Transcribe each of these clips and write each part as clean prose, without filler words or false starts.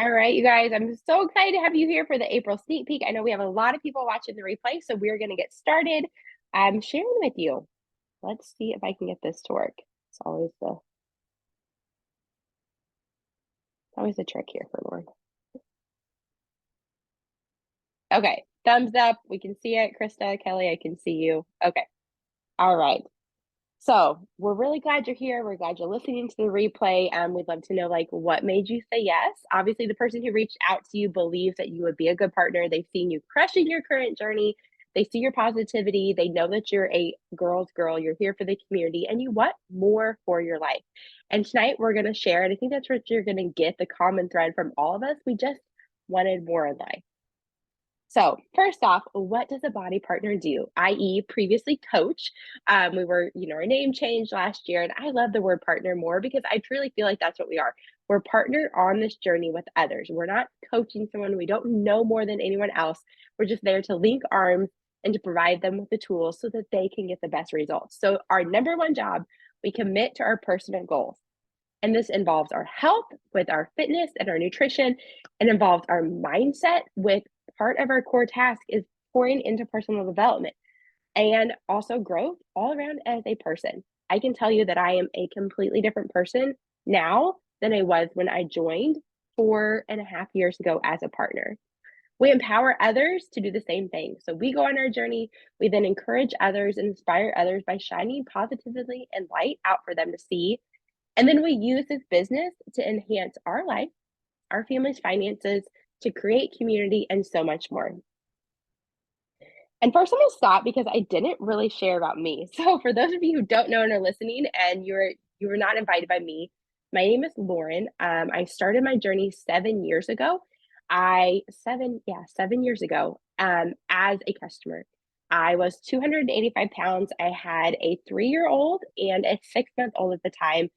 All right, you guys, I'm so excited to have you here for the April sneak peek. I know we have a lot of people watching the replay, so we're going to get started. I'm sharing with you. Let's see if I can get this to work. It's always the trick here for Lauren. Okay, thumbs up. We can see it. Krista, Kelly, I can see you. Okay. All right. So we're really glad you're here. We're glad you're listening to the replay. We'd love to know what made you say yes. Obviously, the person who reached out to you believes that you would be a good partner. They've seen you crushing your current journey. They see your positivity. They know that you're a girl's girl. You're here for the community and you want more for your life. And tonight we're going to share, and I think that's what you're going to get, the common thread from all of us. We just wanted more in life. So first off, what does a BODi partner do? I.e. previously coach. We were, our name changed last year, and I love the word partner more because I truly feel like that's what we are. We're partner on this journey with others. We're not coaching someone. We don't know more than anyone else. We're just there to link arms and to provide them with the tools so that they can get the best results. So our number one job, we commit to our personal goals. And this involves our health with our fitness and our nutrition. It involves our mindset with part of our core task is pouring into personal development and also growth all around as a person. I can tell you that I am a completely different person now than I was when I joined 4.5 years ago as a partner. We empower others to do the same thing. So we go on our journey. We then encourage others and inspire others by shining positively and light out for them to see. And then we use this business to enhance our life, our family's finances, to create community, and so much more. And first, I'm going to stop because I didn't really share about me. So for those of you who don't know and are listening, and you were not invited by me, my name is Lauren. I started my journey 7 years ago. 7 years ago, as a customer. I was 285 pounds. I had a 3-year-old and a 6-month-old at the time.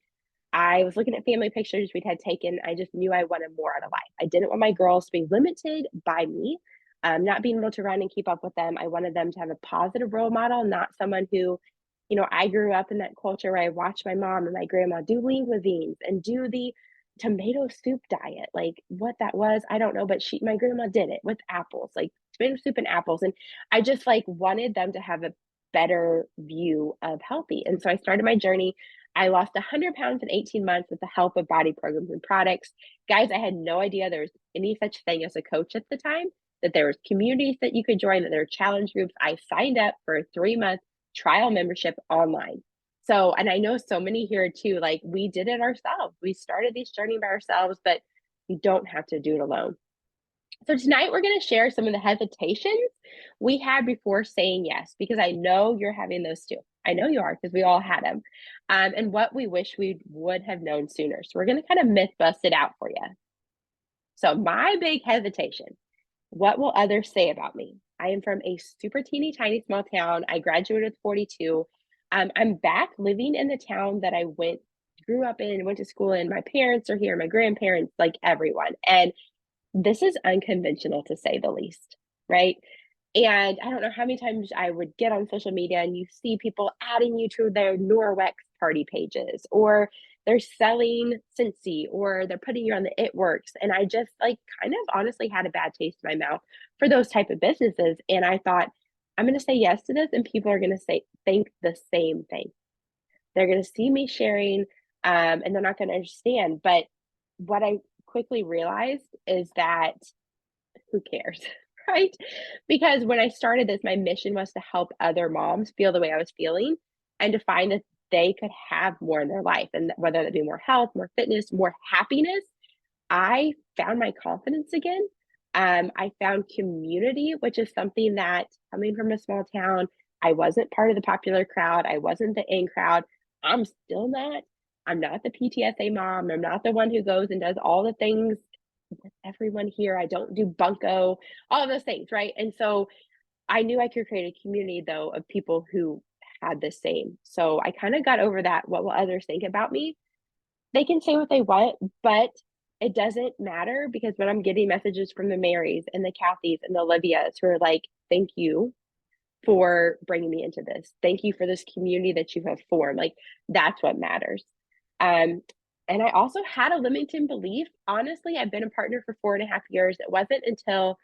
I was looking at family pictures we'd had taken. I just knew I wanted more out of life. I didn't want my girls to be limited by me, not being able to run and keep up with them. I wanted them to have a positive role model, not someone who, I grew up in that culture where I watched my mom and my grandma do linguines and do the tomato soup diet. Like what that was, I don't know, but my grandma did it with apples, like tomato soup and apples. And I just wanted them to have a better view of healthy. And so I started my journey. I lost 100 pounds in 18 months with the help of BODi programs and products. Guys, I had no idea there was any such thing as a coach at the time, that there was communities that you could join, that there were challenge groups. I signed up for a 3-month trial membership online. So, and I know so many here too, we did it ourselves. We started this journey by ourselves, but you don't have to do it alone. So tonight we're going to share some of the hesitations we had before saying yes, because I know you're having those too. I know you are, because we all had them. And what we wish we would have known sooner. So we're going to kind of myth bust it out for you. So my big hesitation, what will others say about me? I am from a super teeny tiny small town. I graduated with 42. I'm back living in the town that I grew up in, went to school in. My parents are here, my grandparents, like everyone. And this is unconventional to say the least, right? And I don't know how many times I would get on social media and you see people adding you to their Norwex party pages, or they're selling Scentsy, or they're putting you on the It Works. And I just kind of honestly had a bad taste in my mouth for those type of businesses. And I thought, I'm going to say yes to this, and people are going to think the same thing. They're going to see me sharing, and they're not going to understand. But what I quickly realized is that who cares, right? Because when I started this, my mission was to help other moms feel the way I was feeling and to find that they could have more in their life, and whether that be more health, more fitness, more happiness. I found my confidence again. I found community, which is something that, coming from a small town, I wasn't part of the popular crowd. I wasn't the in crowd. I'm still not. I'm not the PTSA mom. I'm not the one who goes and does all the things with everyone here. I don't do bunko, all of those things, right? And so I knew I could create a community, though, of people who had the same. So I kind of got over that. What will others think about me? They can say what they want, but it doesn't matter, because when I'm getting messages from the Marys and the Kathys and the Olivias who are like, thank you for bringing me into this. Thank you for this community that you have formed. That's what matters. And I also had a limiting belief. Honestly, I've been a partner for 4.5 years. It wasn't until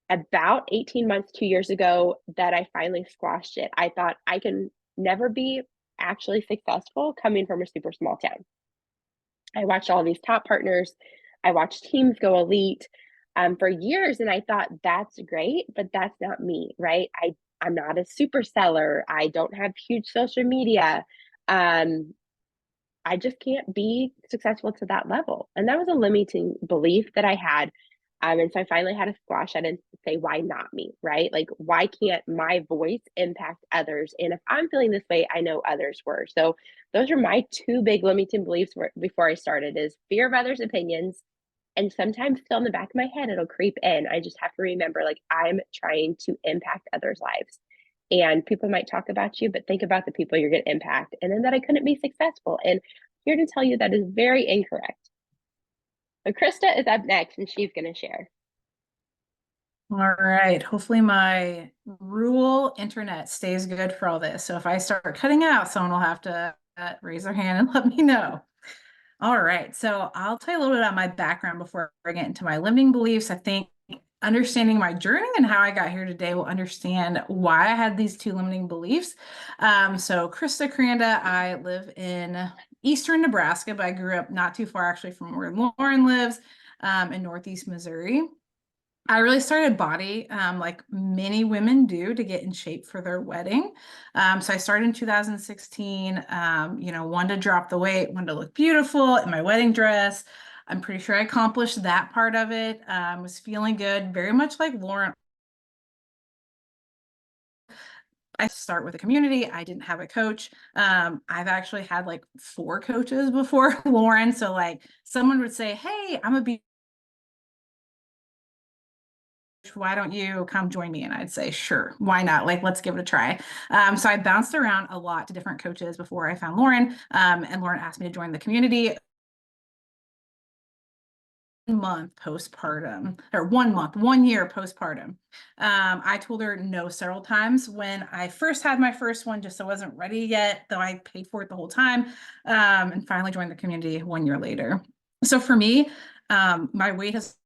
about 18 months, 2 years ago that I finally squashed it. I thought I can never be actually successful coming from a super small town. I watched all these top partners. I watched teams go elite for years, and I thought that's great, but that's not me, right? I'm not a super seller. I don't have huge social media. Um, I just can't be successful to that level. And that was a limiting belief that I had. And so I finally had to squash that and say, why not me, right? Like, why can't my voice impact others? And if I'm feeling this way, I know others were. So those are my two big limiting beliefs before I started is fear of others' opinions. And sometimes still in the back of my head, it'll creep in. I just have to remember, like, I'm trying to impact others' lives. And people might talk about you, but think about the people you're going to impact. And then that I couldn't be successful. And here to tell you that is very incorrect. But Krista is up next and she's going to share. All right. Hopefully my rural internet stays good for all this. So if I start cutting out, someone will have to raise their hand and let me know. All right. So I'll tell you a little bit about my background before I get into my limiting beliefs. I think understanding my journey and how I got here today will understand why I had these two limiting beliefs. So Krista Cranda, I live in eastern Nebraska, but I grew up not too far actually from where Lauren lives in Northeast Missouri. I really started BODi, like many women do, to get in shape for their wedding. So I started in 2016, wanted to drop the weight, wanted to look beautiful in my wedding dress. I'm pretty sure I accomplished that part of it. Was feeling good, very much like Lauren. I start with a community. I didn't have a coach. I've actually had like 4 coaches before Lauren. So like someone would say, "Hey, I'm a why don't you come join me?" And I'd say, sure, why not? Like, let's give it a try. So I bounced around a lot to different coaches before I found Lauren. And Lauren asked me to join the community. Month postpartum, or 1 month, 1 year postpartum. I told her no several times when I first had my first one, just I wasn't ready yet, though I paid for it the whole time, and finally joined the community 1 year later. So for me, my weight has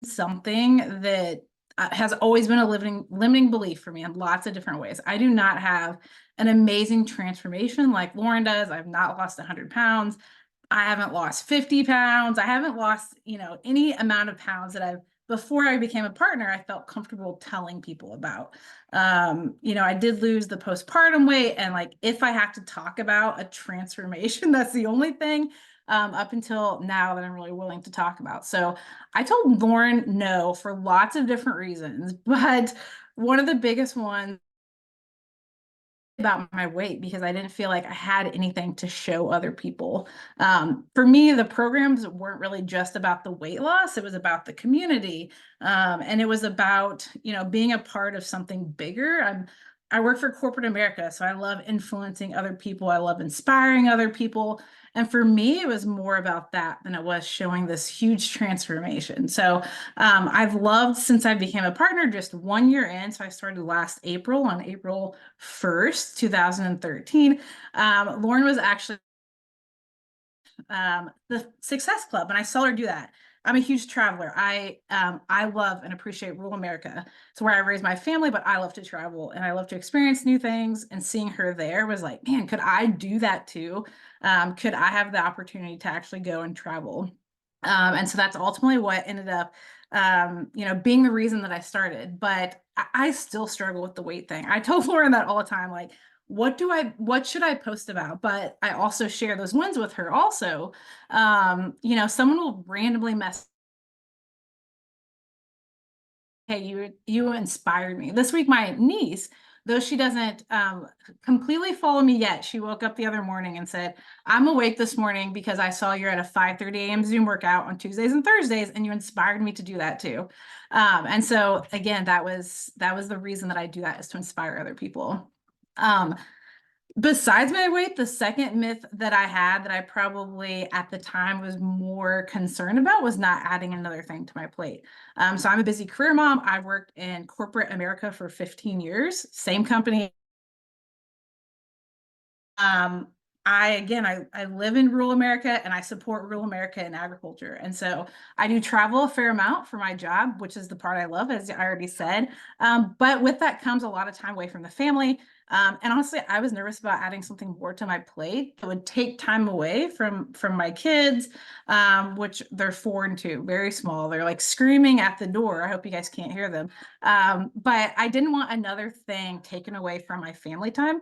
something that has always been a limiting belief for me in lots of different ways. I do not have an amazing transformation like Lauren does. I've not lost 100 pounds. I haven't lost 50 pounds. I haven't lost, any amount of pounds that before I became a partner, I felt comfortable telling people about. I did lose the postpartum weight. And like, if I have to talk about a transformation, that's the only thing up until now that I'm really willing to talk about. So I told Lauren no for lots of different reasons, but one of the biggest ones about my weight because I didn't feel like I had anything to show other people. For me, the programs weren't really just about the weight loss. It was about the community. And it was about, being a part of something bigger. I work for corporate America, so I love influencing other people. I love inspiring other people. And for me, it was more about that than it was showing this huge transformation. So I've loved since I became a partner just 1 year in. So I started last April on April 1st, 2013. Lauren was actually the Success Club, and I saw her do that. I'm a huge traveler. I love and appreciate rural America. It's where I raised my family, but I love to travel and I love to experience new things. And seeing her there was like, man, could I do that too? Could I have the opportunity to actually go and travel? And so that's ultimately what ended up, being the reason that I started. But I still struggle with the weight thing. I told Lauren that all the time, like, what should I post about? But I also share those wins with her also. Someone will randomly mess, hey, you inspired me. This week, my niece, though she doesn't completely follow me yet, she woke up the other morning and said, "I'm awake this morning because I saw you're at a 5:30 a.m. Zoom workout on Tuesdays and Thursdays, and you inspired me to do that too." And so again, that was the reason that I do that, is to inspire other people. Besides my weight, the second myth that I had that I probably at the time was more concerned about was not adding another thing to my plate. So I'm a busy career mom. I worked in corporate America for 15 years, same company. I live in rural America and I support rural America in agriculture. And so I do travel a fair amount for my job, which is the part I love, as I already said. But with that comes a lot of time away from the family. And honestly, I was nervous about adding something more to my plate that would take time away from my kids, which they're 4 and 2, very small. They're like screaming at the door. I hope you guys can't hear them. But I didn't want another thing taken away from my family time.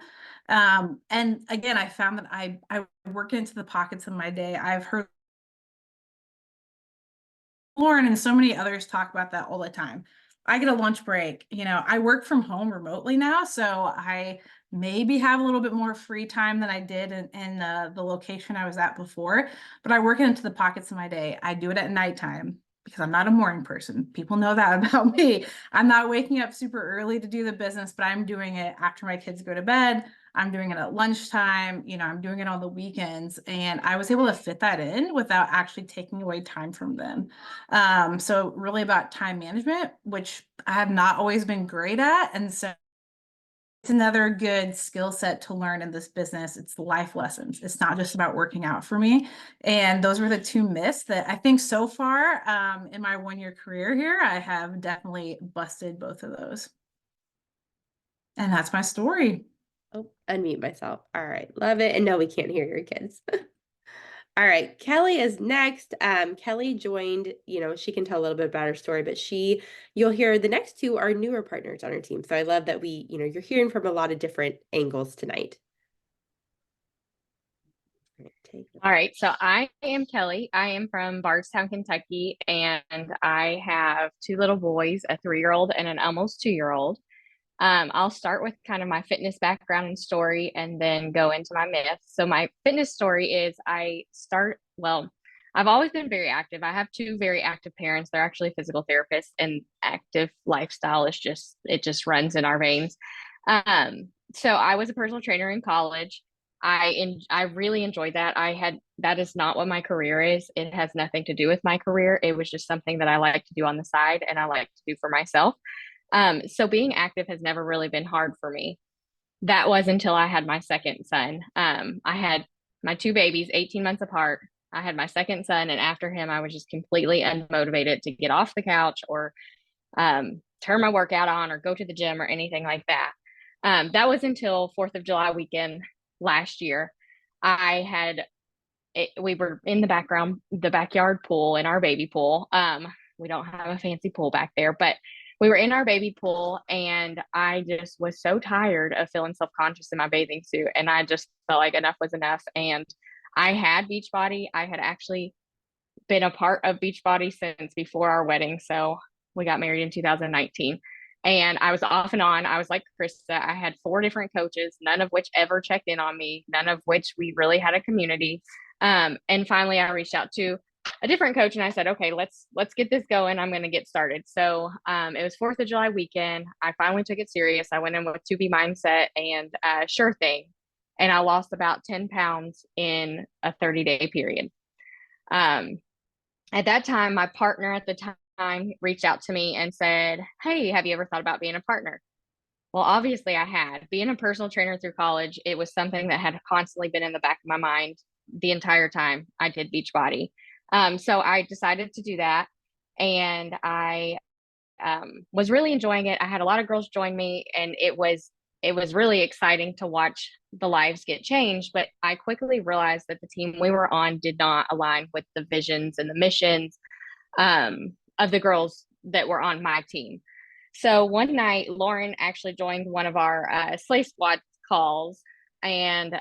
And again, I found that I work into the pockets of my day. I've heard Lauren and so many others talk about that all the time. I get a lunch break. I work from home remotely now, so I maybe have a little bit more free time than I did in the location I was at before, but I work it into the pockets of my day. I do it at nighttime because I'm not a morning person. People know that about me. I'm not waking up super early to do the business, but I'm doing it after my kids go to bed. I'm doing it at lunchtime, I'm doing it on the weekends, and I was able to fit that in without actually taking away time from them. So really about time management, which I have not always been great at. And so it's another good skill set to learn in this business. It's life lessons. It's not just about working out for me. And those were the two myths that I think so far in my 1 year career here, I have definitely busted both of those. And that's my story. Oh, unmute myself. All right. Love it. And no, we can't hear your kids. All right. Kelly is next. Kelly joined, she can tell a little bit about her story, but you'll hear the next two are newer partners on her team. So I love that you're hearing from a lot of different angles tonight. All right, so I am Kelly. I am from Bardstown, Kentucky, and I have 2 little boys, a 3-year-old and an almost 2-year-old. I'll start with kind of my fitness background and story and then go into my myths. So my fitness story is I've always been very active. I have 2 very active parents. They're actually physical therapists, and active lifestyle it just runs in our veins. So I was a personal trainer in college. I really enjoyed that. That is not what my career is. It has nothing to do with my career. It was just something that I like to do on the side and I like to do for myself. So being active has never really been hard for me. That was until I had my second son. I had my 2 babies, 18 months apart. I had my second son, and after him, I was just completely unmotivated to get off the couch or turn my workout on or go to the gym or anything like that. That was until 4th of July weekend last year. We were in the backyard pool in our baby pool. We don't have a fancy pool back there, but we were in our baby pool, and I just was so tired of feeling self-conscious in my bathing suit. And I just felt like enough was enough. And I had Beachbody. I had actually been a part of Beachbody since before our wedding. So we got married in 2019. And I was off and on. I was like Krista. I had 4 different coaches, none of which ever checked in on me, none of which we really had a community. And finally, I reached out to a different coach and I said, okay, let's get this going. I'm going to get started. So it was 4th of July weekend. I finally took it serious. I went in with 2B mindset and sure thing. And I lost about 10 pounds in a 30-day period. At that time, my partner at the time reached out to me and said, hey, have you ever thought about being a partner? Well, obviously I had. Being a personal trainer through college, it was something that had constantly been in the back of my mind the entire time I did Beachbody. So I decided to do that, and I was really enjoying it. I had a lot of girls join me, and it was really exciting to watch the lives get changed. But I quickly realized that the team we were on did not align with the visions and the missions of the girls that were on my team. So one night, Lauren actually joined one of our Slay Squad calls, and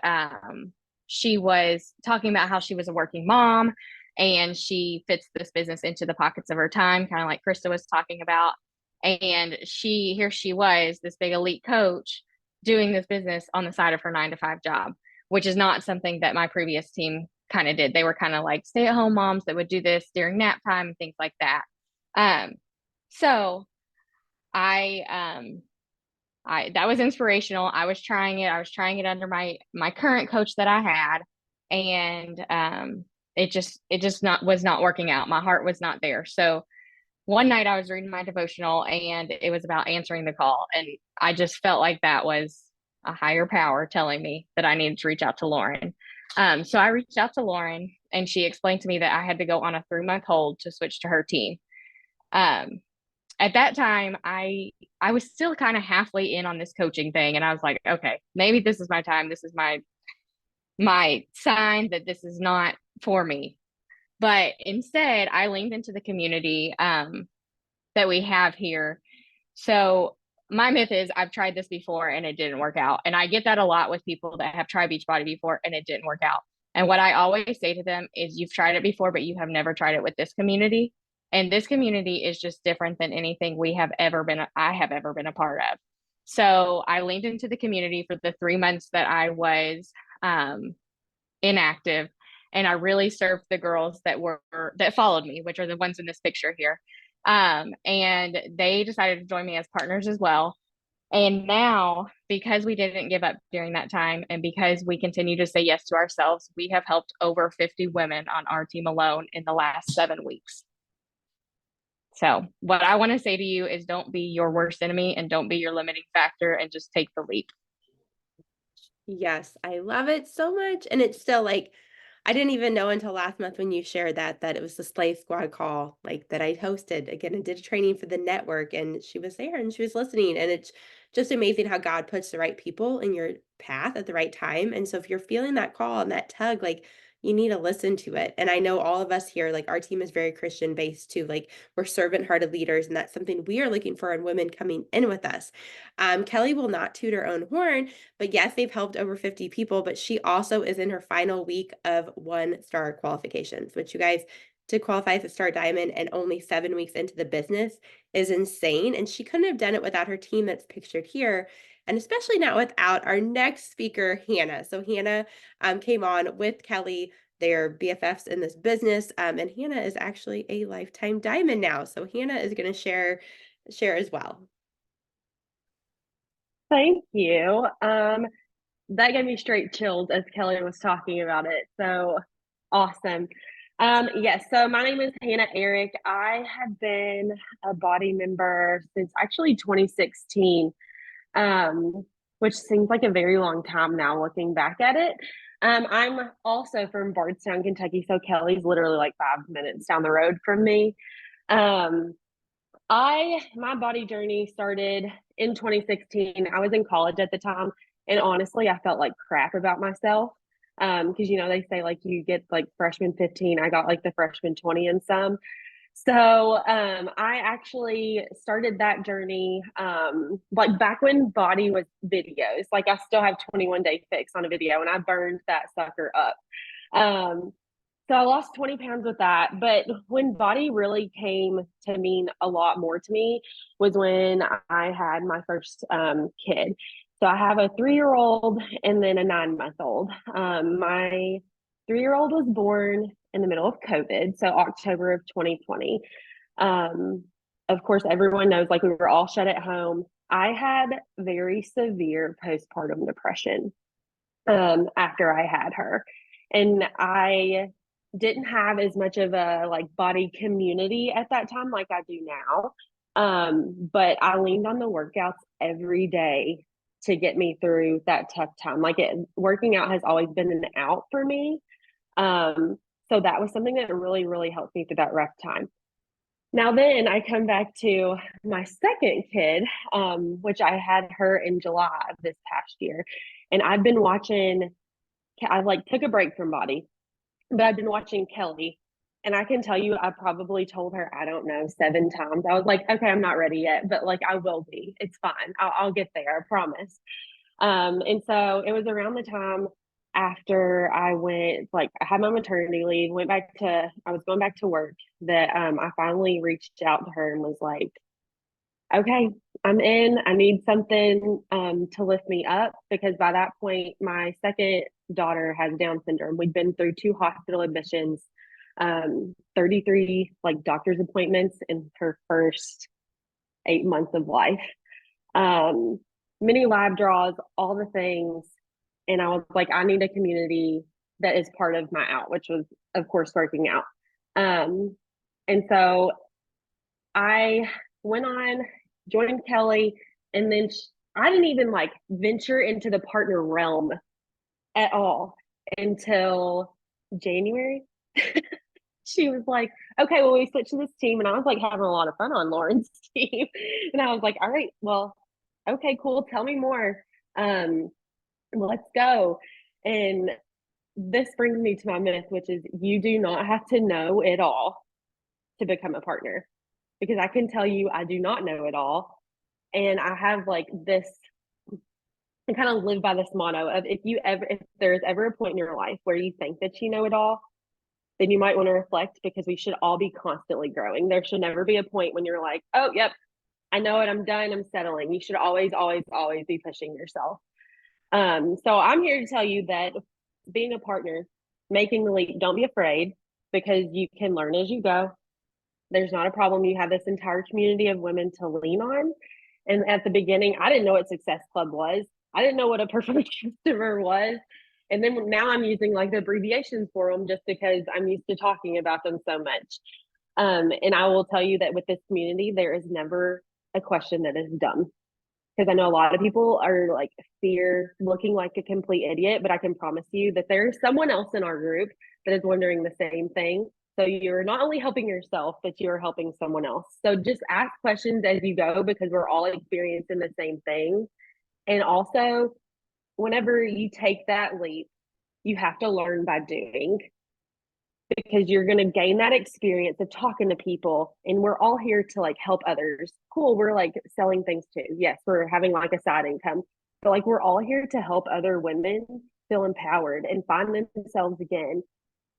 she was talking about how she was a working mom and she fits this business into the pockets of her time, kind of like Krista was talking about. And here she was, this big elite coach, doing this business on the side of her 9-to-5 job, which is not something that my previous team kind of did. They were kind of like stay-at-home moms that would do this during nap time and things like that. So I that was inspirational. I was trying it under my current coach that I had, and it just was not working out. My heart was not there. So one night I was reading my devotional, and it was about answering the call, and I just felt like that was a higher power telling me that I needed to reach out to Lauren. So I reached out to Lauren, and she explained to me that I had to go on a 3-month hold to switch to her team. Um, at that time, I was still kind of halfway in on this coaching thing, and I was like, okay, maybe this is my time. This is my sign that this is not for me. But instead, I leaned into the community that we have here. So my myth is I've tried this before and it didn't work out. And I get that a lot with people that have tried Beachbody before and it didn't work out. And what I always say to them is you've tried it before, but you have never tried it with this community. And this community is just different than anything I have ever been a part of. So I leaned into the community for the 3 months that I was inactive. And I really served the girls that followed me, which are the ones in this picture here. And they decided to join me as partners as well. And now, because we didn't give up during that time and because we continue to say yes to ourselves, we have helped over 50 women on our team alone in the last 7 weeks. So, what I want to say to you is don't be your worst enemy and don't be your limiting factor and just take the leap. Yes, I love it so much. And it's still like, I didn't even know until last month when you shared that it was the Slay Squad call, like that I hosted again and did a training for the network. And she was there and she was listening. And it's just amazing how God puts the right people in your path at the right time. And so if you're feeling that call and that tug, like you need to listen to it. And I know all of us here, like our team is very Christian based too. Like we're servant hearted leaders. And that's something we are looking for in women coming in with us. Kelly will not toot her own horn, but yes, they've helped over 50 people, but she also is in her final week of 1-star qualifications, which you guys, to qualify as a Star Diamond and only 7 weeks into the business is insane. And she couldn't have done it without her team that's pictured here. And especially not without our next speaker, Hannah. So Hannah came on with Kelly. They're BFFs in this business. And Hannah is actually a lifetime diamond now. So Hannah is going to share as well. Thank you. That gave me straight chills as Kelly was talking about it. So awesome. Yes, so my name is Hannah Eric. I have been a BODi member since actually 2016, which seems like a very long time now looking back at it. I'm also from Bardstown, Kentucky, so Kelly's literally like 5 minutes down the road from me. My BODi journey started in 2016. I was in college at the time, and honestly, I felt like crap about myself. Because they say like you get like freshman 15, I got like the freshman 20 and some. So I actually started that journey like back when BODi was videos. Like I still have 21 Day Fix on a video, and I burned that sucker up. So I lost 20 pounds with that. But when BODi really came to mean a lot more to me was when I had my first kid. So I have a 3-year-old and then a 9-month-old. My 3-year-old was born in the middle of COVID, so October of 2020. Of course, everyone knows like we were all shut at home. I had very severe postpartum depression after I had her. And I didn't have as much of a like BODi community at that time like I do now. But I leaned on the workouts every day to get me through that tough time. Working out has always been an out for me. So that was something that really, really helped me through that rough time. Now then I come back to my second kid, which I had her in July of this past year. And I've been watching, I like took a break from BODi, but I've been watching Kelly, and I can tell you, I probably told her, I don't know, 7 times. I was like, okay, I'm not ready yet, but like I will be. It's fine. I'll get there. I promise. And so it was around the time after I had my maternity leave, I was going back to work that I finally reached out to her and was like, okay, I'm in. I need something to lift me up, because by that point, my second daughter has Down syndrome. We'd been through 2 hospital admissions, 33 like doctor's appointments in her first 8 months of life, many lab draws, all the things. And I was like, I need a community that is part of my out, which was, of course, working out. And so I went on, joined Kelly, and then I didn't even like venture into the partner realm at all. until January. She was like, okay, well, we switched to this team. And I was like having a lot of fun on Lauren's team. And I was like, all right, well, okay, cool. Tell me more. Let's go. And this brings me to my myth, which is you do not have to know it all to become a partner. Because I can tell you, I do not know it all. And I have like this, I kind of live by this motto of if there's ever a point in your life where you think that you know it all, then you might want to reflect, because we should all be constantly growing. There should never be a point when you're like, oh, yep, I know it, I'm done, I'm settling. You should always, always, always be pushing yourself. So I'm here to tell you that being a partner, making the leap, don't be afraid, because you can learn as you go. There's not a problem. You have this entire community of women to lean on. And at the beginning, I didn't know what Success Club was. I didn't know what a perfect customer was. And then now I'm using like the abbreviations for them just because I'm used to talking about them so much. And I will tell you that with this community, there is never a question that is dumb. Because I know a lot of people are like fear looking like a complete idiot, but I can promise you that there's someone else in our group that is wondering the same thing. So you're not only helping yourself, but you're helping someone else. So just ask questions as you go, because we're all experiencing the same thing. And also, whenever you take that leap, you have to learn by doing, because you're going to gain that experience of talking to people. And we're all here to like help others. Cool. We're like selling things too. Yes, we're having like a side income, but like we're all here to help other women feel empowered and find themselves again.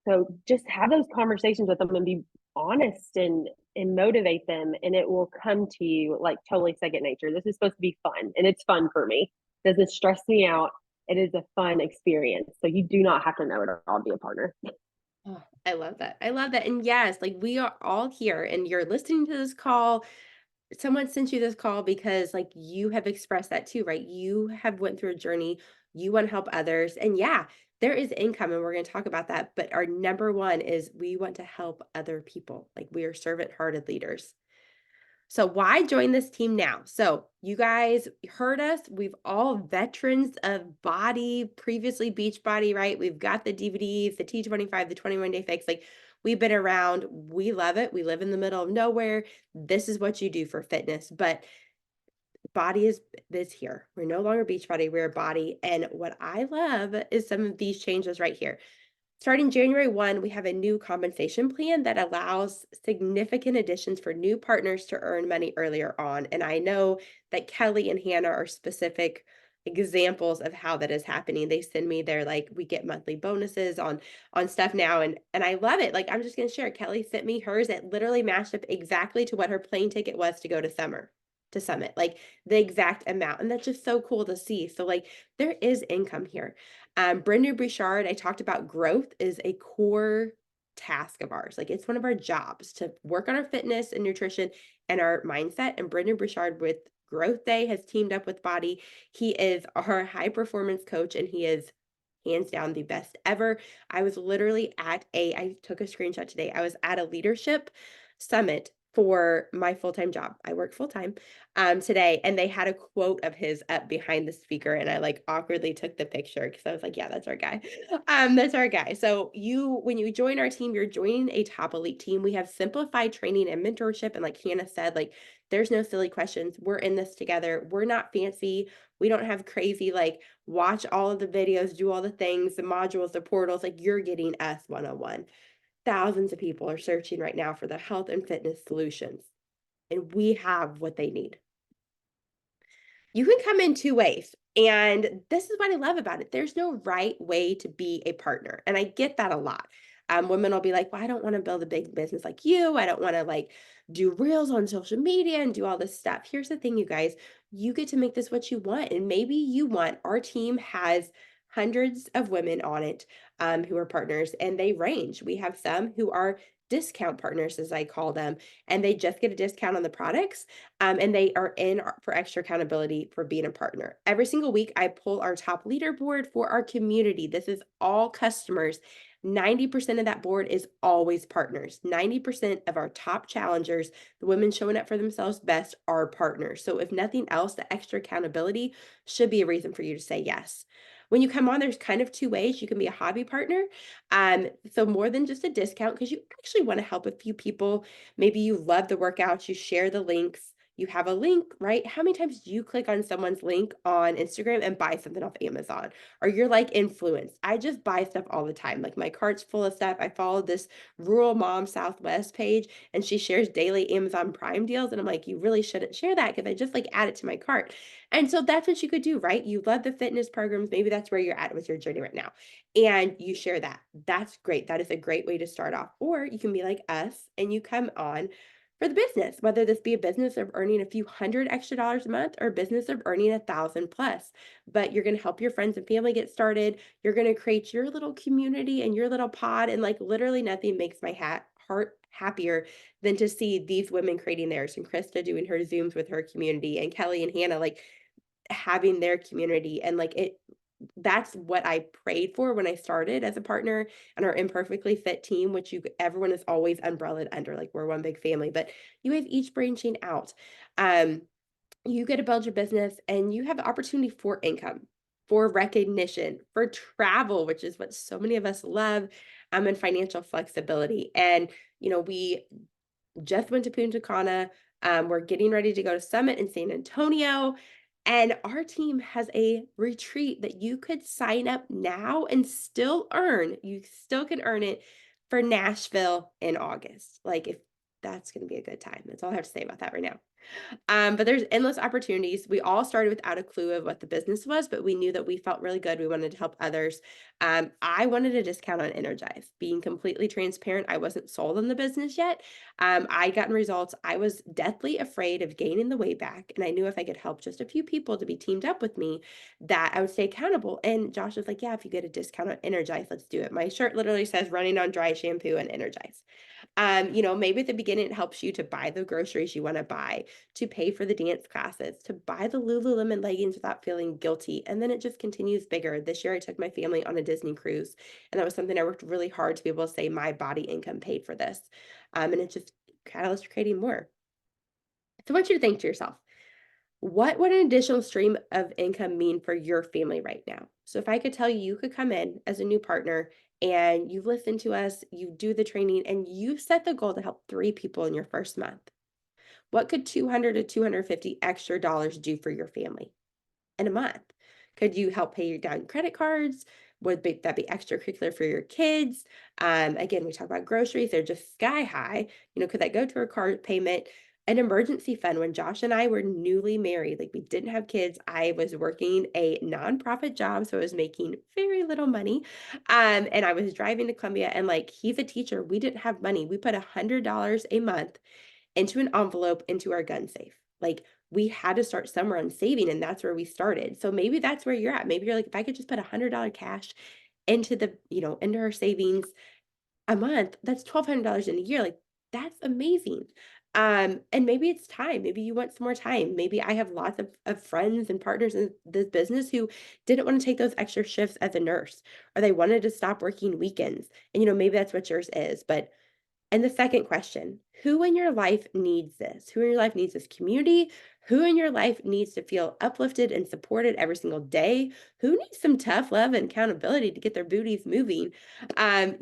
So just have those conversations with them and be honest and motivate them, and it will come to you like totally second nature. This is supposed to be fun, and it's fun for me. It doesn't stress me out. It is a fun experience. So you do not have to know it all to be a partner. Oh, I love that. I love that. And yes, like we are all here and you're listening to this call. Someone sent you this call because like you have expressed that too, right? You have went through a journey, you want to help others. And yeah, there is income and we're going to talk about that, but our number one is we want to help other people. Like we are servant-hearted leaders. So why join this team now? So you guys heard us. We've all veterans of BODi, previously Beachbody, right? We've got the DVDs, the T25, the 21-day fix. Like we've been around. We love it. We live in the middle of nowhere. This is what you do for fitness. But BODi is here. We're no longer Beachbody. We're BODi. And what I love is some of these changes right here. Starting January 1, we have a new compensation plan that allows significant additions for new partners to earn money earlier on. And I know that Kelly and Hannah are specific examples of how that is happening. They send me their like we get monthly bonuses on stuff now and I love it. Like I'm just going to share. Kelly sent me hers. It literally matched up exactly to what her plane ticket was to go to Summit, like the exact amount. And that's just so cool to see. So like there is income here. Brenda Bouchard, I talked about growth is a core task of ours. Like it's one of our jobs to work on our fitness and nutrition and our mindset. And Brendan Bouchard with Growth Day has teamed up with BODi. He is our high performance coach and he is hands down the best ever. I was literally I took a screenshot today. I was at a leadership summit for my full-time job. I work full-time today, and they had a quote of his up behind the speaker, and I like awkwardly took the picture because I was like, yeah, that's our guy. That's our guy. So when you join our team, you're joining a top elite team. We have simplified training and mentorship, and like Hannah said, like there's no silly questions. We're in this together. We're not fancy. We don't have crazy like watch all of the videos, do all the things, the modules, the portals. Like you're getting us one-on-one. Thousands of people are searching right now for the health and fitness solutions, and we have what they need. You can come in two ways, and this is what I love about it. There's no right way to be a partner, and I get that a lot. Women will be like, well, I don't want to build a big business like you. I don't want to like do reels on social media and do all this stuff. Here's the thing, you guys, you get to make this what you want. And maybe you want, our team has hundreds of women on it who are partners, and they range. We have some who are discount partners, as I call them, and they just get a discount on the products. And they are in for extra accountability for being a partner. Every single week, I pull our top leaderboard for our community. This is all customers. 90% of that board is always partners. 90% of our top challengers, the women showing up for themselves best, are partners. So if nothing else, the extra accountability should be a reason for you to say yes. When you come on, there's kind of two ways. You can be a hobby partner. So more than just a discount, because you actually want to help a few people. Maybe you love the workouts, you share the links, you have a link, right? How many times do you click on someone's link on Instagram and buy something off Amazon? Or you're like influenced. I just buy stuff all the time. Like my cart's full of stuff. I follow this Rural Mom Southwest page and she shares daily Amazon Prime deals. And I'm like, you really shouldn't share that because I just like add it to my cart. And so that's what you could do, right? You love the fitness programs. Maybe that's where you're at with your journey right now. And you share that. That's great. That is a great way to start off. Or you can be like us and you come on for the business, whether this be a business of earning a few hundred extra dollars a month or a business of earning 1,000 plus. But you're going to help your friends and family get started. You're going to create your little community and your little pod. And like literally nothing makes my heart happier than to see these women creating theirs, and Krista doing her Zooms with her community, and Kelly and Hannah like having their community. And like that's what I prayed for when I started as a partner and our Imperfectly Fit team, which everyone is always umbrellaed under, like we're one big family, but you have each branching out. You get to build your business and you have the opportunity for income, for recognition, for travel, which is what so many of us love, and financial flexibility. And, we just went to Punta Cana. We're getting ready to go to Summit in San Antonio. And our team has a retreat that you could sign up now and still earn. You still can earn it for Nashville in August. Like, if that's going to be a good time. That's all I have to say about that right now. But there's endless opportunities. We all started without a clue of what the business was, but we knew that we felt really good. We wanted to help others. I wanted a discount on Energize. Being completely transparent, I wasn't sold on the business yet. I gotten results. I was deathly afraid of gaining the weight back. And I knew if I could help just a few people to be teamed up with me, that I would stay accountable. And Josh was like, yeah, if you get a discount on Energize, let's do it. My shirt literally says running on dry shampoo and Energize. Maybe at the beginning it helps you to buy the groceries you want to buy, to pay for the dance classes, to buy the Lululemon leggings without feeling guilty. And then it just continues bigger. This year I took my family on a Disney cruise, and that was something I worked really hard to be able to say my BODi income paid for this. And it's just catalyst for creating more. So I want you to think to yourself, what would an additional stream of income mean for your family right now? So if I could tell you, you could come in as a new partner and you've listened to us, you do the training, and you set the goal to help 3 people in your first month. What could 200 to 250 extra dollars do for your family in a month? Could you help pay down credit cards? Would that be extracurricular for your kids? Again, we talk about groceries, they're just sky high. Could that go to a car payment? An emergency fund. When Josh and I were newly married, like we didn't have kids, I was working a nonprofit job, so I was making very little money. And I was driving to Columbia, and like he's a teacher, we didn't have money. We put $100 a month into an envelope into our gun safe. Like we had to start somewhere on saving, and that's where we started. So maybe that's where you're at. Maybe you're like, if I could just put $100 cash into into our savings a month, that's $1,200 in a year. Like that's amazing. And maybe it's time. Maybe you want some more time. Maybe I have lots of friends and partners in this business who didn't want to take those extra shifts as a nurse, or they wanted to stop working weekends. And maybe that's what yours is. And the second question, who in your life needs this? Who in your life needs this community? Who in your life needs to feel uplifted and supported every single day? Who needs some tough love and accountability to get their booties moving?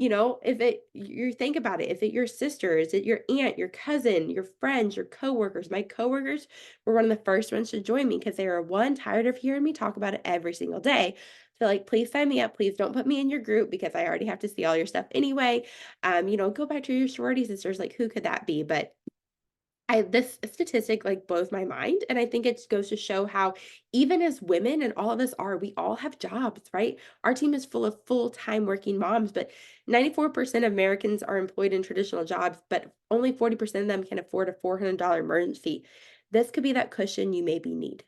You think about it, is it your sister? Is it your aunt, your cousin, your friends, your coworkers? My coworkers were one of the first ones to join me because they were tired of hearing me talk about it every single day. So like, please sign me up. Please don't put me in your group because I already have to see all your stuff anyway. Go back to your sorority sisters. Like, who could that be? But this statistic like blows my mind. And I think it goes to show how even as women, and all of us we all have jobs, right? Our team is full of full-time working moms, but 94% of Americans are employed in traditional jobs, but only 40% of them can afford a $400 emergency. This could be that cushion you maybe need.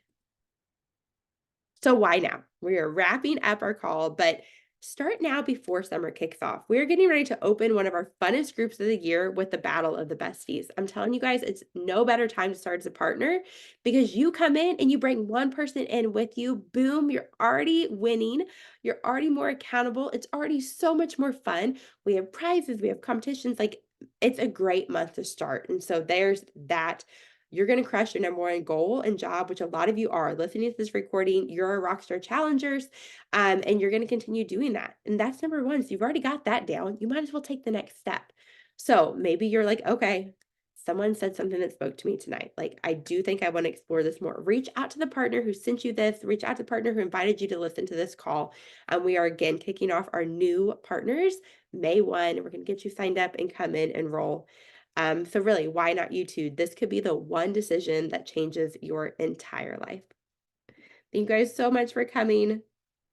So why now? We are wrapping up our call, but start now before summer kicks off. We're getting ready to open one of our funnest groups of the year with the Battle of the Besties. I'm telling you guys, it's no better time to start as a partner because you come in and you bring one person in with you. Boom, you're already winning. You're already more accountable. It's already so much more fun. We have prizes, we have competitions. Like it's a great month to start. And so there's that. you're going to crush your number one goal and job, which a lot of you are listening to this recording. You're a rockstar challengers, and you're going to continue doing that. And that's number one. So you've already got that down. You might as well take the next step. So maybe you're like, okay, someone said something that spoke to me tonight. Like, I do think I want to explore this more. Reach out to the partner who sent you this, reach out to the partner who invited you to listen to this call. And we are again kicking off our new partners May 1. We're going to get you signed up and come in and roll. So really, why not you two? This could be the one decision that changes your entire life. Thank you guys so much for coming.